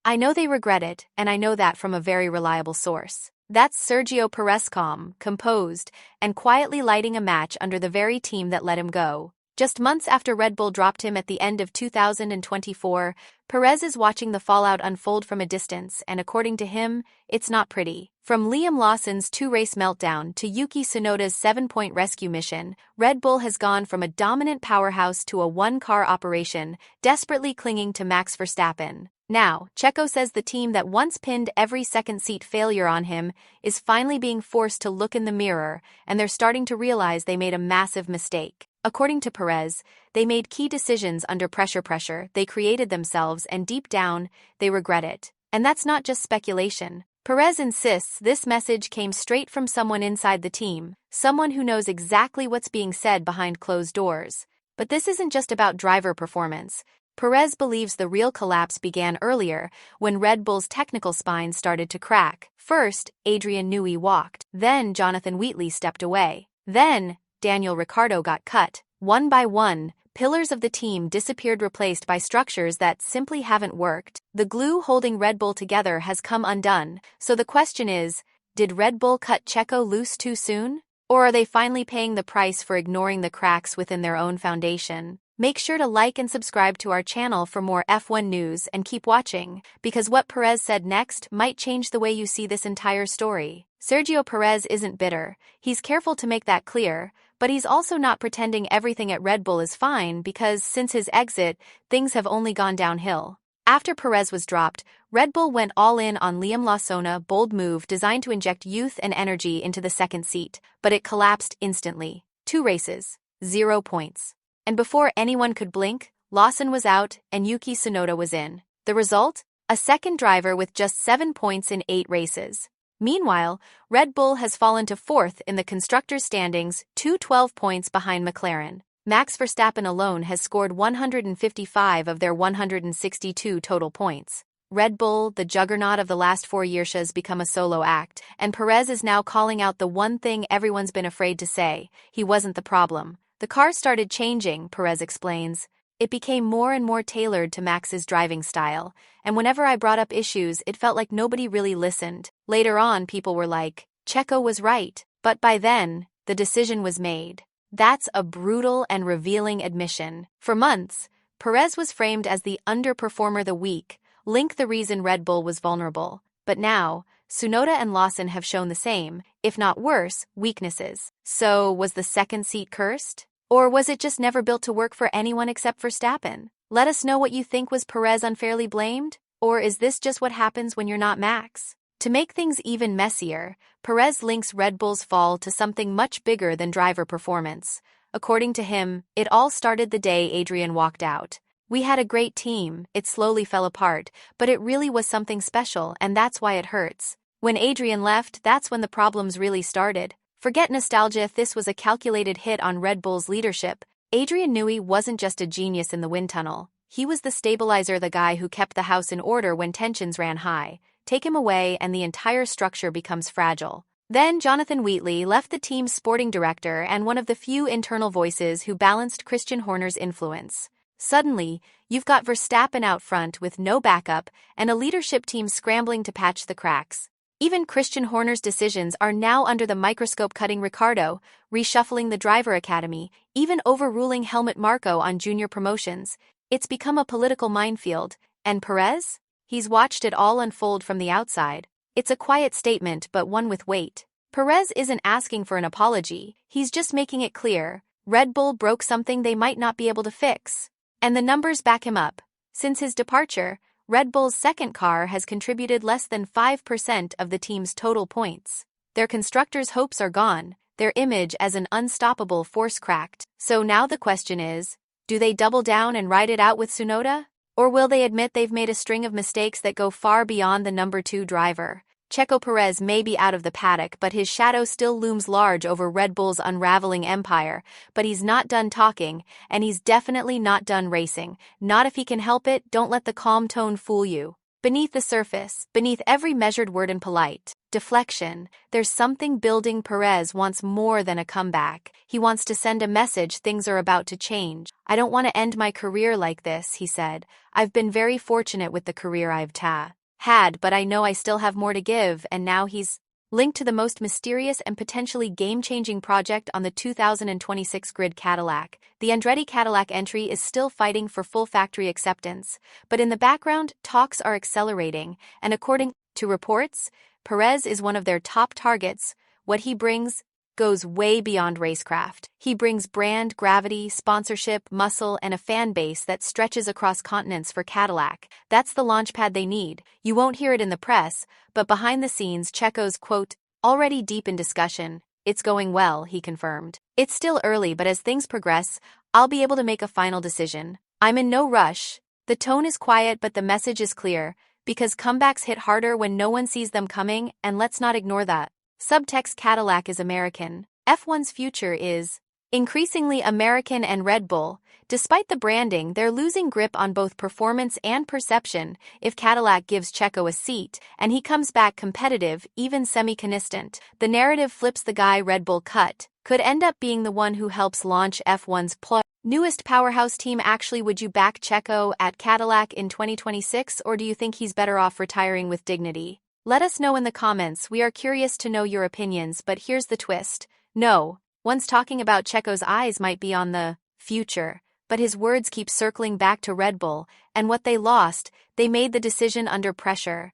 I know they regret it, and I know that from a very reliable source. That's Sergio Perez, calm, composed, and quietly lighting a match under the very team that let him go. Just months after Red Bull dropped him at the end of 2024, Perez is watching the fallout unfold from a distance, and according to him, it's not pretty. From Liam Lawson's two-race meltdown to Yuki Tsunoda's 7-point rescue mission, Red Bull has gone from a dominant powerhouse to a one-car operation, desperately clinging to Max Verstappen. Now, Checo says the team that once pinned every second-seat failure on him is finally being forced to look in the mirror, and they're starting to realize they made a massive mistake. According to Perez, they made key decisions under pressure they created themselves, and deep down, they regret it. And that's not just speculation. Perez insists this message came straight from someone inside the team, someone who knows exactly what's being said behind closed doors. But this isn't just about driver performance. Perez believes the real collapse began earlier, when Red Bull's technical spine started to crack. First, Adrian Newey walked. Then Jonathan Wheatley stepped away. Then Daniel Ricciardo got cut. One by one, pillars of the team disappeared, replaced by structures that simply haven't worked. The glue holding Red Bull together has come undone. So the question is, did Red Bull cut Checo loose too soon? Or are they finally paying the price for ignoring the cracks within their own foundation? Make sure to like and subscribe to our channel for more F1 news, and keep watching, because what Perez said next might change the way you see this entire story. Sergio Perez isn't bitter. He's careful to make that clear, but he's also not pretending everything at Red Bull is fine, because since his exit, things have only gone downhill. After Perez was dropped, Red Bull went all in on Liam Lawson, a bold move designed to inject youth and energy into the second seat, but it collapsed instantly. 2 races, 0 points. And before anyone could blink, Lawson was out and Yuki Tsunoda was in. The result? A second driver with just 7 points in 8 races. Meanwhile, Red Bull has fallen to 4th in the constructors' standings, 12 points behind McLaren. Max Verstappen alone has scored 155 of their 162 total points. Red Bull, the juggernaut of the last 4 years, has become a solo act, and Perez is now calling out the one thing everyone's been afraid to say: he wasn't the problem. The car started changing, Perez explains. It became more and more tailored to Max's driving style, and whenever I brought up issues, it felt like nobody really listened. Later on, people were like, Checo was right, but by then, the decision was made. That's a brutal and revealing admission. For months, Perez was framed as the underperformer, the weak link, the reason Red Bull was vulnerable. But now, Tsunoda and Lawson have shown the same, if not worse, weaknesses. So, was the second seat cursed? Or was it just never built to work for anyone except Verstappen? Let us know what you think. Was Perez unfairly blamed? Or is this just what happens when you're not Max? To make things even messier, Perez links Red Bull's fall to something much bigger than driver performance. According to him, it all started the day Adrian walked out. We had a great team, it slowly fell apart, but it really was something special, and that's why it hurts. When Adrian left, that's when the problems really started. Forget nostalgia, this was a calculated hit on Red Bull's leadership. Adrian Newey wasn't just a genius in the wind tunnel. He was the stabilizer, the guy who kept the house in order when tensions ran high. Take him away and the entire structure becomes fragile. Then Jonathan Wheatley left the team's sporting director and one of the few internal voices who balanced Christian Horner's influence. Suddenly, you've got Verstappen out front with no backup and a leadership team scrambling to patch the cracks. Even Christian Horner's decisions are now under the microscope, cutting Ricciardo, reshuffling the driver academy, even overruling Helmut Marko on junior promotions. It's become a political minefield. And Perez? He's watched it all unfold from the outside. It's a quiet statement, but one with weight. Perez isn't asking for an apology, he's just making it clear. Red Bull broke something they might not be able to fix. And the numbers back him up. Since his departure, Red Bull's second car has contributed less than 5% of the team's total points. Their constructors' hopes are gone, their image as an unstoppable force cracked. So now the question is, do they double down and ride it out with Tsunoda? Or will they admit they've made a string of mistakes that go far beyond the number 2 driver? Checo Perez may be out of the paddock, but his shadow still looms large over Red Bull's unraveling empire. But he's not done talking, and he's definitely not done racing. Not if he can help it. Don't let the calm tone fool you. Beneath the surface, beneath every measured word and polite deflection, there's something building. Perez wants more than a comeback. He wants to send a message: things are about to change. I don't want to end my career like this, he said. I've been very fortunate with the career I've had. Had, but I know I still have more to give, and now he's linked to the most mysterious and potentially game-changing project on the 2026 grid Cadillac. The Andretti Cadillac entry is still fighting for full factory acceptance, but in the background, talks are accelerating, and according to reports, Perez is one of their top targets. What he brings goes way beyond racecraft. He brings brand, gravity, sponsorship, muscle, and a fan base that stretches across continents for Cadillac. That's the launchpad they need. You won't hear it in the press, but behind the scenes, Checo's, quote, already deep in discussion. It's going well, he confirmed. It's still early, but as things progress, I'll be able to make a final decision. I'm in no rush. The tone is quiet, but the message is clear, because comebacks hit harder when no one sees them coming, and let's not ignore that. Subtext: Cadillac is American. F1's future is increasingly American, and Red Bull, despite the branding, they're losing grip on both performance and perception. If Cadillac gives Checo a seat, and he comes back competitive, even semi-consistent, the narrative flips. The guy Red Bull cut could end up being the one who helps launch F1's newest powerhouse team. Actually, would you back Checo at Cadillac in 2026, or do you think he's better off retiring with dignity? Let us know in the comments. We are curious to know your opinions, but here's the twist. No one's talking about Checo's eyes might be on the future, but his words keep circling back to Red Bull and what they lost. They made the decision under pressure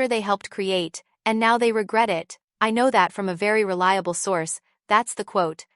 they helped create, and now they regret it. I know that from a very reliable source. That's the quote.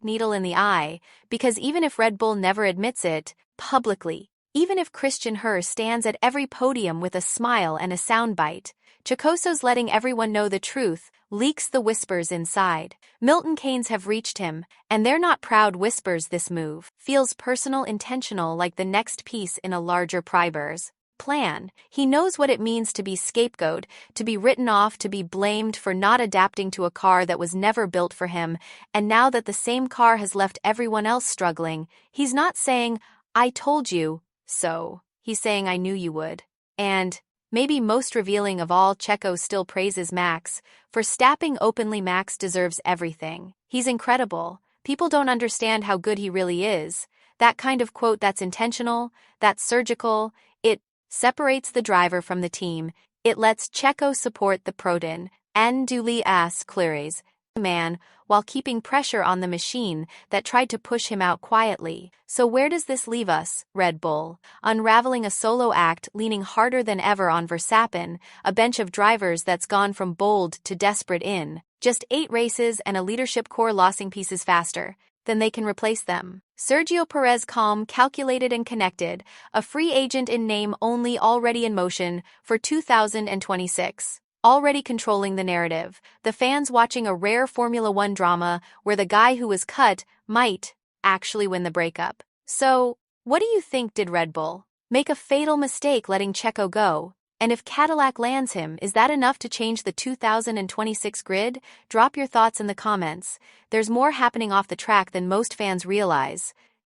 Needle in the eye, because even if Red Bull never admits it publicly, even if Christian Herr stands at every podium with a smile and a soundbite, Checo's letting everyone know the truth leaks the whispers inside. Milton Keynes have reached him, and they're not proud whispers. This move feels personal, intentional, like the next piece in a larger Perez plan. He knows what it means to be scapegoated, to be written off, to be blamed for not adapting to a car that was never built for him, and now that the same car has left everyone else struggling, he's not saying, "I told you so." He's saying, "I knew you would." And maybe most revealing of all, Checo still praises Max for stepping openly. Max deserves everything. He's incredible. People don't understand how good he really is. That kind of quote that's intentional, that's surgical. It separates the driver from the team. It lets Checo support the proton and duly ass clears man while keeping pressure on the machine that tried to push him out quietly. So where does this leave us? Red Bull unraveling a solo act, leaning harder than ever on Verstappen, a bench of drivers that's gone from bold to desperate in just 8 races, and a leadership core losing pieces faster than they can replace them. Sergio Perez, calm, calculated, and connected, a free agent in name only, already in motion for 2026. Already controlling the narrative, the fans watching a rare Formula One drama where the guy who was cut might actually win the breakup. So, what do you think? Did Red Bull make a fatal mistake letting Checo go? And if Cadillac lands him, is that enough to change the 2026 grid? Drop your thoughts in the comments. There's more happening off the track than most fans realize.